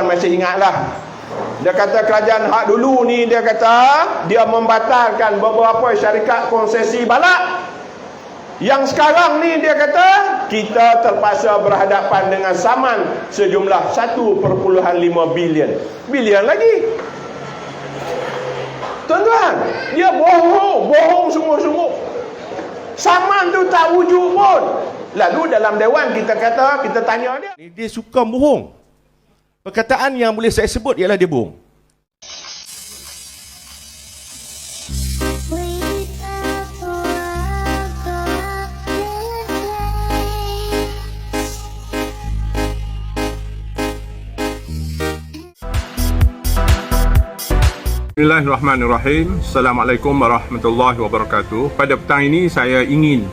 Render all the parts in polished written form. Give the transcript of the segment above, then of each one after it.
masih ingatlah. Dia kata kerajaan hak dulu ni, dia kata dia membatalkan beberapa syarikat konsesi balak. Yang sekarang ni dia kata kita terpaksa berhadapan dengan saman sejumlah 1.5 bilion. Bilion lagi. Tuan-tuan, dia bohong sungguh-sungguh. Saman tu tak wujud pun. Lalu dalam dewan kita kata, kita tanya dia. Dia suka bohong. Perkataan yang boleh saya sebut ialah dia bohong. Bismillahirrahmanirrahim. Assalamualaikum warahmatullahi wabarakatuh. Pada petang ini saya ingin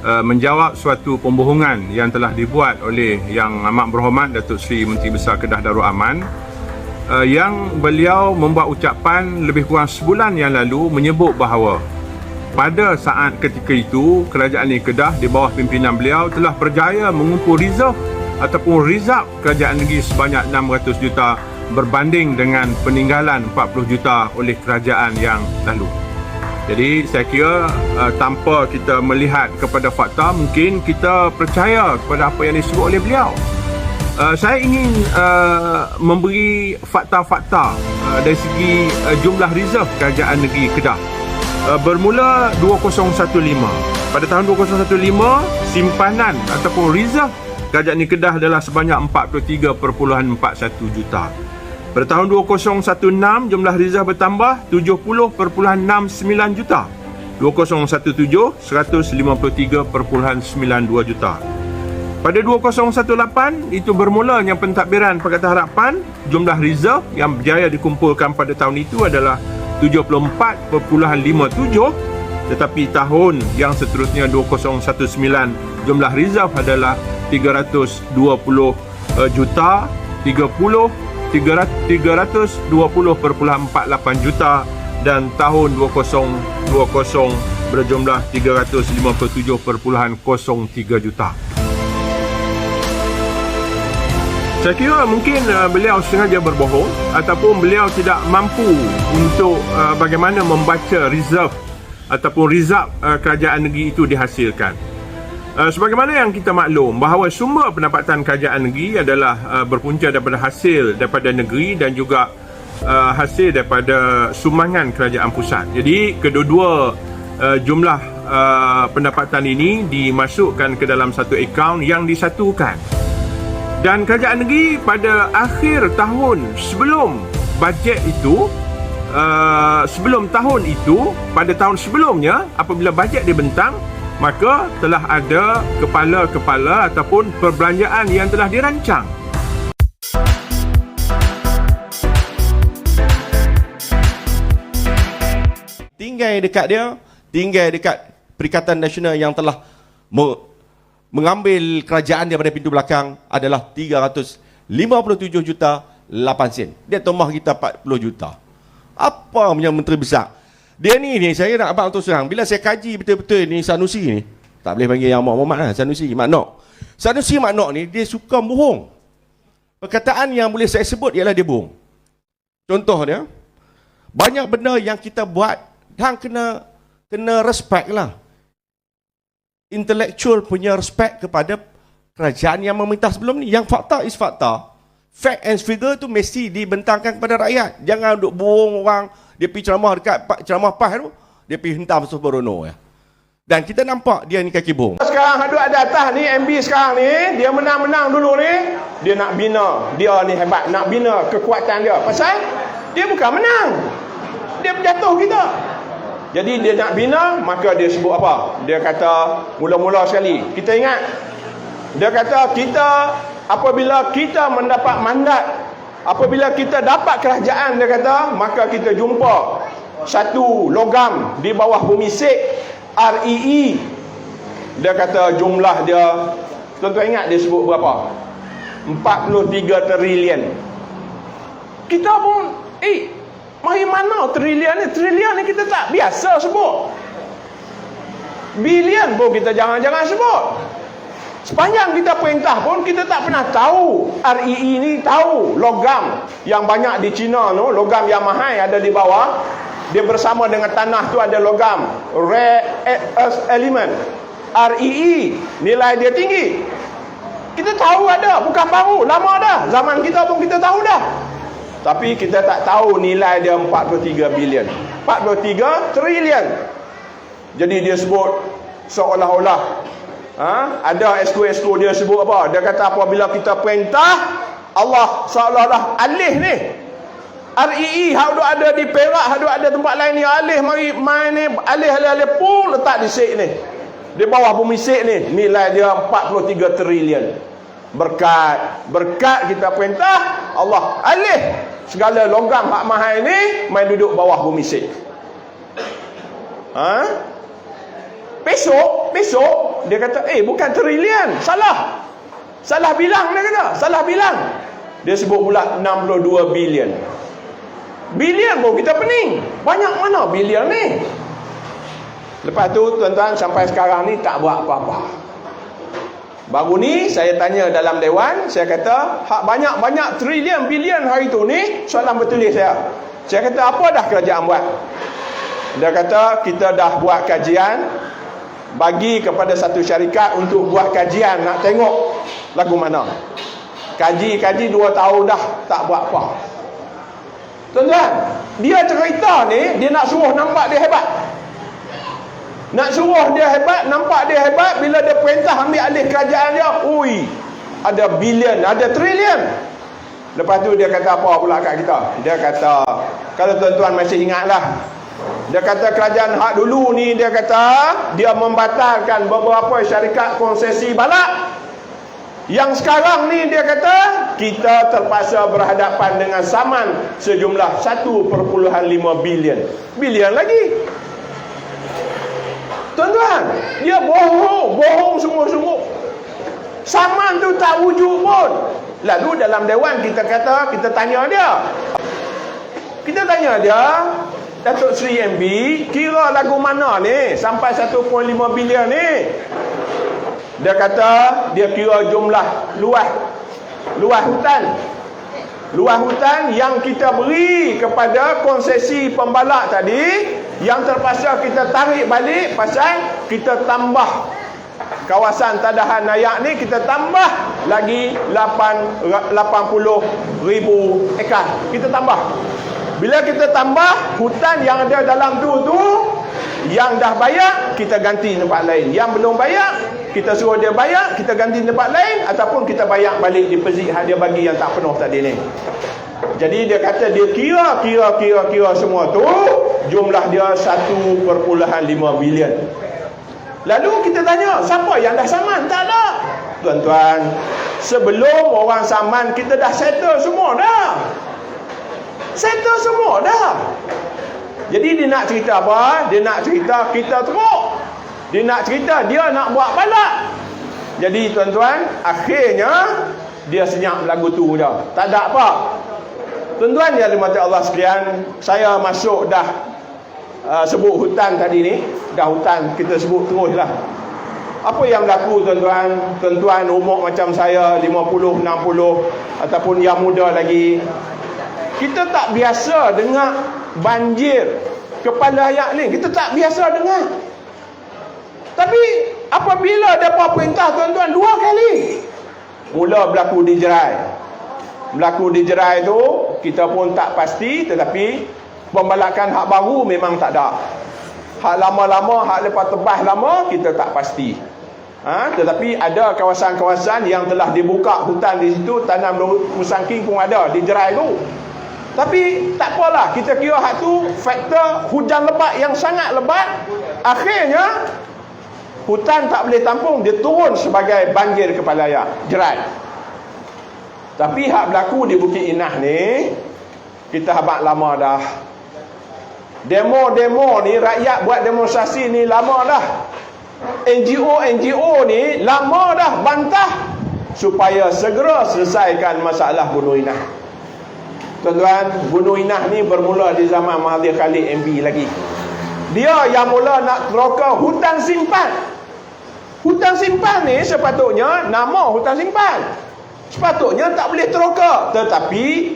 menjawab suatu pembohongan yang telah dibuat oleh Yang Amat Berhormat Datuk Seri Menteri Besar Kedah Darul Aman, yang beliau membuat ucapan lebih kurang sebulan yang lalu menyebut bahawa pada saat ketika itu Kerajaan Negeri Kedah di bawah pimpinan beliau telah berjaya mengumpul reserve ataupun rizab kerajaan negeri sebanyak 600 juta berbanding dengan peninggalan 40 juta oleh kerajaan yang lalu. Jadi saya kira tanpa kita melihat kepada fakta, mungkin kita percaya kepada apa yang disebut oleh beliau. Saya ingin memberi fakta-fakta dari segi jumlah reserve kerajaan negeri Kedah. Bermula 2015. Pada tahun 2015, simpanan ataupun reserve kerajaan negeri Kedah adalah sebanyak 43.41 juta. Pada tahun 2016, jumlah reserve bertambah 70.69 juta. 2017, 153.92 juta. Pada 2018, itu bermulanya pentadbiran Pakatan Harapan. Jumlah reserve yang berjaya dikumpulkan pada tahun itu adalah 74.57. Tetapi tahun yang seterusnya 2019, jumlah reserve adalah 320 juta, 320.48 juta, dan tahun 2020 berjumlah 357.03 juta. Saya kira mungkin beliau sengaja berbohong ataupun beliau tidak mampu untuk bagaimana membaca reserve ataupun rizab kerajaan negeri itu dihasilkan. Sebagaimana yang kita maklum bahawa sumber pendapatan kerajaan negeri adalah berpunca daripada hasil daripada negeri dan juga hasil daripada sumbangan kerajaan pusat. Jadi kedua-dua jumlah pendapatan ini dimasukkan ke dalam satu akaun yang disatukan. Dan kerajaan negeri pada akhir tahun sebelum bajet itu, sebelum tahun itu, pada tahun sebelumnya apabila bajet dibentang, maka telah ada kepala-kepala ataupun perbelanjaan yang telah dirancang. Tinggal dekat Perikatan Nasional yang telah mengambil kerajaan daripada pintu belakang adalah 357 juta 8 sen. Dia tambah kita 40 juta. Apa punya menteri besar? Dia ni saya nak abang terus terang. Bila saya kaji betul-betul ni Sanusi ni, tak boleh panggil yang Muhammad lah, Sanusi Mak Nok ni dia suka bohong. Perkataan yang boleh saya sebut ialah dia bohong. Contoh dia, banyak benda yang kita buat hang kena respect lah. Intellectual punya respect kepada kerajaan yang memerintah sebelum ni. Yang fakta is fakta. Fact and figure tu mesti dibentangkan kepada rakyat. Jangan duk bohong orang. Dia pergi ceramah dekat ceramah PAS tu, dia pergi hentam masuk Borono ya. Dan kita nampak dia ni kaki bohong. Sekarang duduk ada atas ni, MB sekarang ni, dia menang-menang dulu ni, dia nak bina, dia ni hebat, nak bina kekuatan dia. Pasal dia bukan menang, dia berjatuh kita. Jadi dia nak bina, maka dia sebut apa? Dia kata, mula-mula sekali, kita ingat, dia kata kita, apabila kita mendapat mandat, apabila kita dapat kerajaan, dia kata, maka kita jumpa satu logam di bawah bumi sek, REE. Dia kata jumlah dia, tuan-tuan ingat dia sebut berapa? 43 trilion. Kita pun, mari mana trilion ni? Trilion ni kita tak biasa sebut. Bilion pun kita jangan-jangan sebut. Sepanjang kita perintah pun kita tak pernah tahu. REE ni tahu logam yang banyak di China tu, logam yang mahal ada di bawah. Dia bersama dengan tanah tu ada logam, rare earth element. REE nilai dia tinggi. Kita tahu ada, bukan baru, lama dah. Zaman kita pun kita tahu dah. Tapi kita tak tahu nilai dia 43 bilion. 43 trilion. Jadi dia sebut seolah-olah ada esko-esko dia sebut apa? Dia kata apabila kita perintah, Allah seolah-olah alih ni. REE hak ada di Perak, hak ada tempat lain ni, alih mari main ni, alih pun letak di sik ni. Di bawah bumi sik ni, nilai dia 43 trilion. Berkat kita perintah, Allah alih segala logam hak mahal ni main duduk bawah bumi sik. Besok dia kata bukan trilion, salah bilang. Dia kata salah bilang. Dia sebut pula 62 bilion. Bilion pun kita pening, banyak mana bilion ni. Lepas tu tuan-tuan sampai sekarang ni tak buat apa-apa. Baru ni saya tanya dalam dewan, saya kata hak banyak-banyak trilion bilion hari tu ni, soalan bertulis saya. Saya kata apa dah kerajaan buat? Dia kata kita dah buat kajian, bagi kepada satu syarikat untuk buat kajian, nak tengok lagu mana. Kaji 2 tahun dah tak buat apa. Tuan-tuan, dia cerita ni, dia nak suruh nampak dia hebat. Nak suruh dia hebat, nampak dia hebat. Bila dia perintah ambil alih kerajaan dia, ada bilion, ada trilion. Lepas tu dia kata apa pula kat kita? Dia kata, kalau tuan-tuan masih ingatlah, dia kata kerajaan hak dulu ni, dia kata dia membatalkan beberapa syarikat konsesi balak. Yang sekarang ni dia kata kita terpaksa berhadapan dengan saman sejumlah 1.5 bilion. Bilion lagi. Tuan-tuan, dia bohong sungguh-sungguh. Saman tu tak wujud pun. Lalu dalam dewan kita kata, kita tanya dia, Datuk Seri MB, kira lagu mana ni sampai 1.5 bilion ni? Dia kata dia kira jumlah luas hutan yang kita beri kepada konsesi pembalak tadi, yang terpaksa kita tarik balik pasal kita tambah kawasan tadahan Nayak ni, kita tambah lagi 80,000 ekar. Kita tambah. Bila kita tambah, hutan yang ada dalam tu yang dah bayar, kita ganti tempat lain. Yang belum bayar, kita suruh dia bayar, kita ganti tempat lain, ataupun kita bayar balik deposit hak dia bagi yang tak penuh tadi ni. Jadi dia kata dia kira semua tu, jumlah dia 1.5 bilion. Lalu kita tanya, siapa yang dah saman? Tak ada. Tuan-tuan, sebelum orang saman, kita dah settle semua dah. Jadi dia nak cerita apa? Dia nak cerita kita teruk. Dia nak cerita dia nak buat balak. Jadi tuan-tuan, akhirnya dia senyap lagu tu je. Tak ada apa. Tuan-tuan yang dirahmati Allah sekalian, saya masuk dah sebut hutan tadi ni. Dah hutan kita sebut terus lah. Apa yang berlaku tuan-tuan? Tuan-tuan umur macam saya 50, 60 ataupun yang muda lagi, kita tak biasa dengar banjir kepala ayak ni. Kita tak biasa dengar. Tapi apabila dapat perintah tuan-tuan 2 kali, mula berlaku di Jerai. Berlaku di Jerai tu kita pun tak pasti, tetapi pembalakan hak baru memang tak ada. Hak lama-lama, hak lepas tebas lama, kita tak pasti. Tetapi ada kawasan-kawasan yang telah dibuka hutan di situ, tanam musangking pun ada di Jerai tu. Tapi tak apalah, kita kira hak tu faktor hujan lebat yang sangat lebat, akhirnya hutan tak boleh tampung, dia turun sebagai banjir kepala ayak, Jerai. Tapi hak berlaku di Bukit Inah ni, kita habaq lama dah. Demo-demo ni, rakyat buat demonstrasi ni lama dah. NGO ni lama dah bantah supaya segera selesaikan masalah Gunung Inah. Tuan-tuan, Gunung Inah ni bermula di zaman Mahathir Khalid MB lagi. Dia yang mula nak teroka hutan simpan. Hutan simpan ni sepatutnya nama hutan simpan. Sepatutnya tak boleh teroka. Tetapi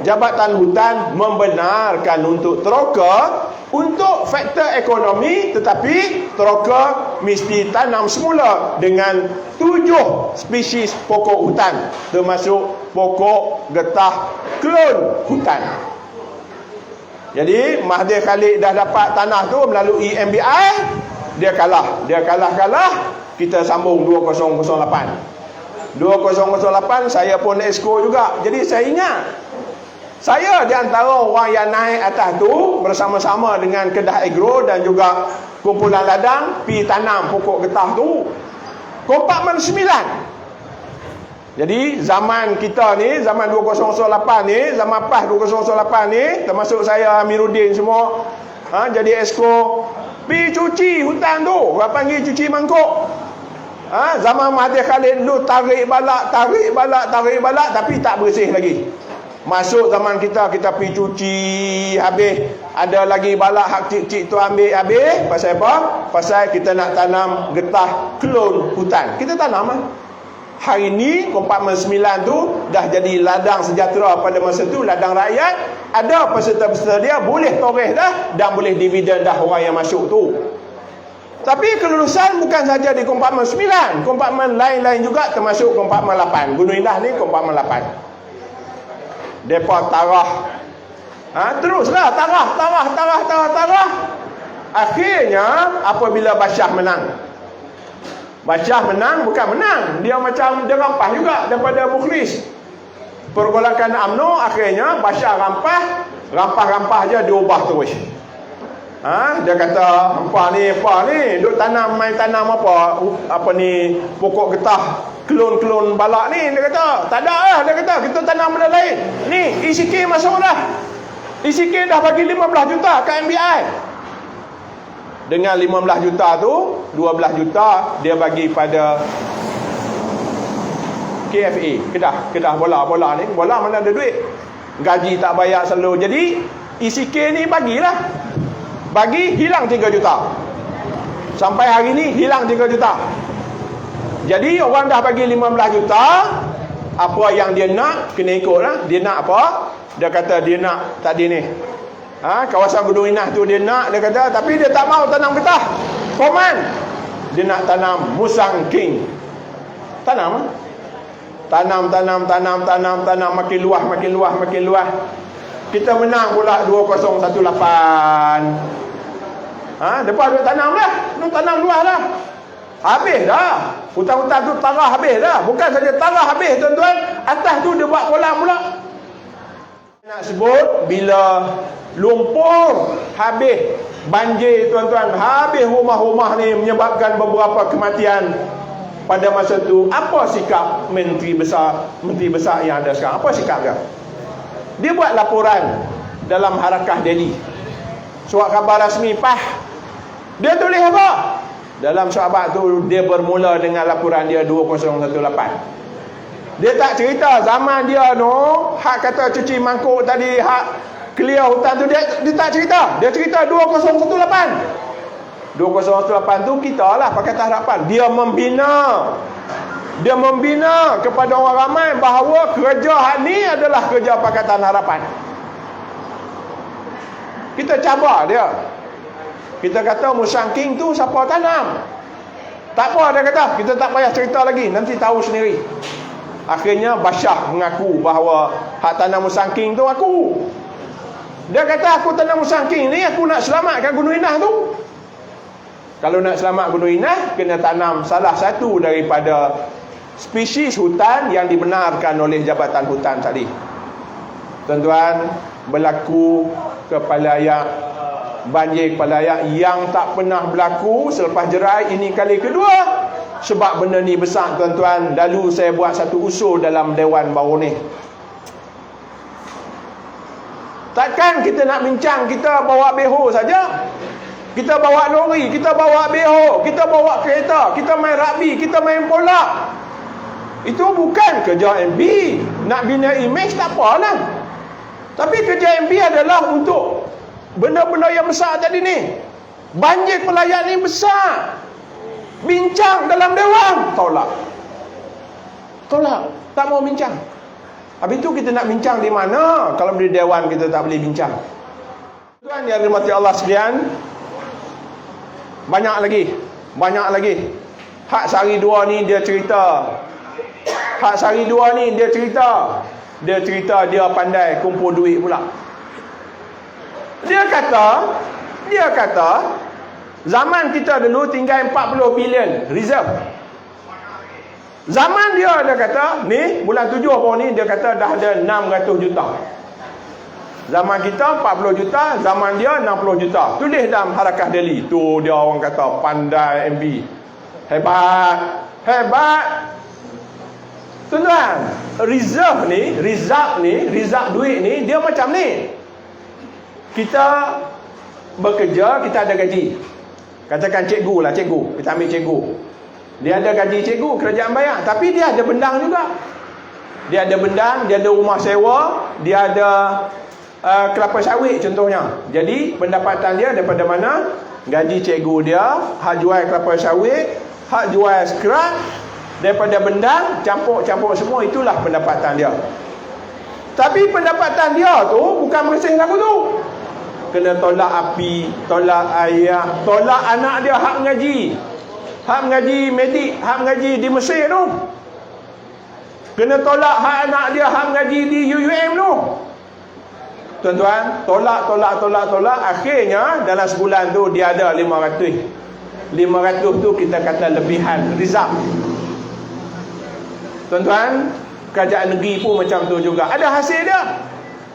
Jabatan Hutan membenarkan untuk teroka untuk faktor ekonomi, tetapi teroka mesti tanam semula dengan 7 spesies pokok hutan, termasuk pokok getah klon hutan. Jadi Mahathir Khalid dah dapat tanah tu melalui MBI, dia kalah. Kita sambung 2008. 2008 saya pun exco juga. Jadi saya ingat, saya di antara orang yang naik atas tu bersama-sama dengan Kedah Agro dan juga kumpulan ladang pi tanam pokok getah tu. Kompaktmen 9. Jadi zaman kita ni, zaman 2008 ni, zaman PAS 2008 ni, termasuk saya Amiruddin semua, jadi exco pi cuci hutan tu, orang panggil cuci mangkuk. Zaman Mahathir Khalid dulu tarik balak tapi tak bersih lagi. Masuk zaman kita pergi cuci habis, ada lagi balak hak cik-cik tu ambil habis. Pasal apa? Pasal kita nak tanam getah klon hutan. Kita tanam lah. Hari ni Kompaktmen 9 tu dah jadi ladang sejahtera pada masa tu, ladang rakyat. Ada peserta-peserta dia boleh toreh dah dan boleh dividen dah orang yang masuk tu. Tapi kelulusan bukan saja di Kompaktmen 9, kompaktmen lain-lain juga, termasuk Kompaktmen 8. Gunung Indah ni Kompaktmen 8. Depa tarah. Teruslah tarah. Akhirnya apabila Bashar menang. Bashar menang bukan menang, dia macam dia rampas juga daripada Mukhlis. Pergolakan UMNO, akhirnya Bashar rampas je diubah terus. Dia kata apa ni duk main tanam apa ni pokok getah klon balak ni. Dia kata tak ada lah, dia kata kita tanam benda lain. Ni ECK masuk dah. ECK dah bagi 15 juta ke MBI. Dengan 15 juta tu 12 juta dia bagi pada KFA, Kedah bola ni. Bola mana ada duit, gaji tak bayar selalu. Jadi ECK ni bagi hilang 3 juta. Sampai hari ni hilang 3 juta. Jadi orang dah bagi 15 juta, apa yang dia nak kena ikut lah. Dia nak apa? Dia kata dia nak tadi ni, kawasan Gunung Indah tu dia nak, dia kata, tapi dia tak mau tanam getah Koman. Dia nak tanam Musang King. Tanam makin luas. Kita menang pula 2018. Lepas dia tanam dah. Dia tanam luas dah. Habis dah. Hutan-hutan tu tarah habis dah. Bukan saja tarah habis, tuan-tuan, atas tu dia buat kolam pula. Nak sebut bila lumpur habis, banjir, tuan-tuan, habis rumah-rumah ni menyebabkan beberapa kematian pada masa tu. Apa sikap menteri besar yang ada sekarang? Apa sikap dia? Dia buat laporan dalam Harakah Delhi, surat khabar rasmi PAH. Dia tulis apa? Dalam surat khabar tu dia bermula dengan laporan dia 2018. Dia tak cerita zaman dia hak kata cuci mangkuk tadi, hak clear hutan tu, dia tak cerita. Dia cerita 2018. 2018 tu kita lah Pakatan Harapan. Dia membina kepada orang ramai bahawa kerja hak ni adalah kerja Pakatan Harapan. Kita cabar dia. Kita kata Musang King tu siapa tanam? Tak apa, dia kata, kita tak payah cerita lagi, nanti tahu sendiri. Akhirnya Bashar mengaku bahawa hak tanam Musang King tu aku. Dia kata aku tanam Musang King ni aku nak selamatkan Gunung Indah tu. Kalau nak selamat Gunung Indah, kena tanam salah satu daripada spesies hutan yang dibenarkan oleh Jabatan Hutan tadi. Tuan-tuan, berlaku banjir kepala ayak yang tak pernah berlaku selepas jerai ini kali kedua. Sebab benda ni besar, tuan-tuan. Lalu saya buat satu usul dalam Dewan baru ni. Takkan kita nak bincang kita bawa beho saja. Kita bawa lori, kita bawa beho, kita bawa kereta, kita main rugby, kita main bola. Itu bukan kerja MB. Nak bina image tak apalah. Tapi kerja MB adalah untuk benda-benda yang besar tadi ni. Banjir pelayan ni besar. Bincang dalam dewan, tolak. Tolak, tak mau bincang. Habis itu kita nak bincang di mana kalau di dewan kita tak boleh bincang. Tuan yang dirahmati Allah sekalian, banyak lagi. Hak Sari 2 ni dia cerita. Dia cerita dia pandai kumpul duit pula. Dia kata zaman kita dulu tinggal 40 bilion reserve. Zaman dia kata, ni bulan 7 baru ni dia kata dah ada 600 juta. Zaman kita 40 juta, zaman dia 60 juta. Tulis dalam Harakah Daily. Tu dia orang kata pandai MB. Hebat. Tuan-tuan, reserve duit ni dia macam ni. Kita bekerja, kita ada gaji. Katakan cikgu. Kita ambil cikgu. Dia ada gaji cikgu, kerajaan bayar. Tapi dia ada bendang juga. Dia ada bendang, dia ada rumah sewa, dia ada kelapa sawit contohnya. Jadi pendapatan dia daripada mana? Gaji cikgu dia, hak jual kelapa sawit, hak jual scrap, daripada bendang, campur semua, itulah pendapatan dia. Tapi pendapatan dia tu bukan bersih lagu tu. Kena tolak api, tolak air, tolak anak dia hak mengaji. Hak mengaji medik, hak mengaji di Mesir tu. Kena tolak hak anak dia hak mengaji di UUM tu. Tuan-tuan, tolak. Akhirnya dalam sebulan tu dia ada 500. 500 tu kita kata lebihan rizab. Tuan-tuan, kerajaan negeri pun macam tu juga. Ada hasil dia.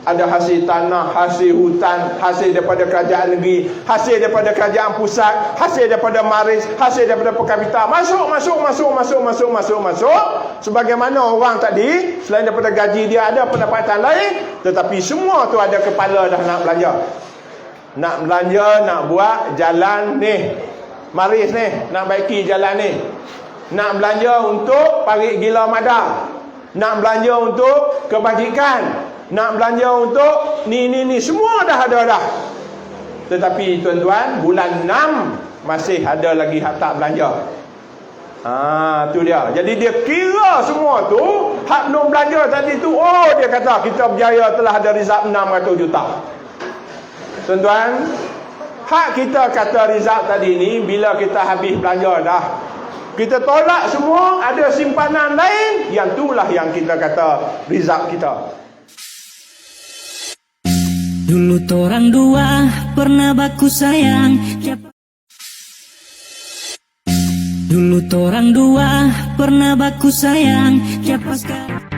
Ada hasil tanah, hasil hutan, hasil daripada kerajaan negeri, hasil daripada kerajaan pusat, hasil daripada maris, hasil daripada per kapita. Masuk. Sebagaimana orang tadi, selain daripada gaji dia ada pendapatan lain, tetapi semua tu ada kepala dah nak belanja. Nak buat jalan ni. Maris ni, nak baiki jalan ni. Nak belanja untuk parit gila madang. Nak belanja untuk kebajikan. Nak belanja untuk ni semua dah ada dah. Tetapi tuan-tuan, bulan 6 masih ada lagi hak tak belanja. Tu dia. Jadi dia kira semua tu, hak belum belanja tadi tu, dia kata kita berjaya telah ada rizab 600 juta. Tuan-tuan, hak kita kata rizab tadi ni, bila kita habis belanja dah, kita tolak semua, ada simpanan lain, yang itulah yang kita kata rizab kita. Dulu torang dua pernah baku sayang. Dulu torang dua pernah baku sayang. Siapa sekarang?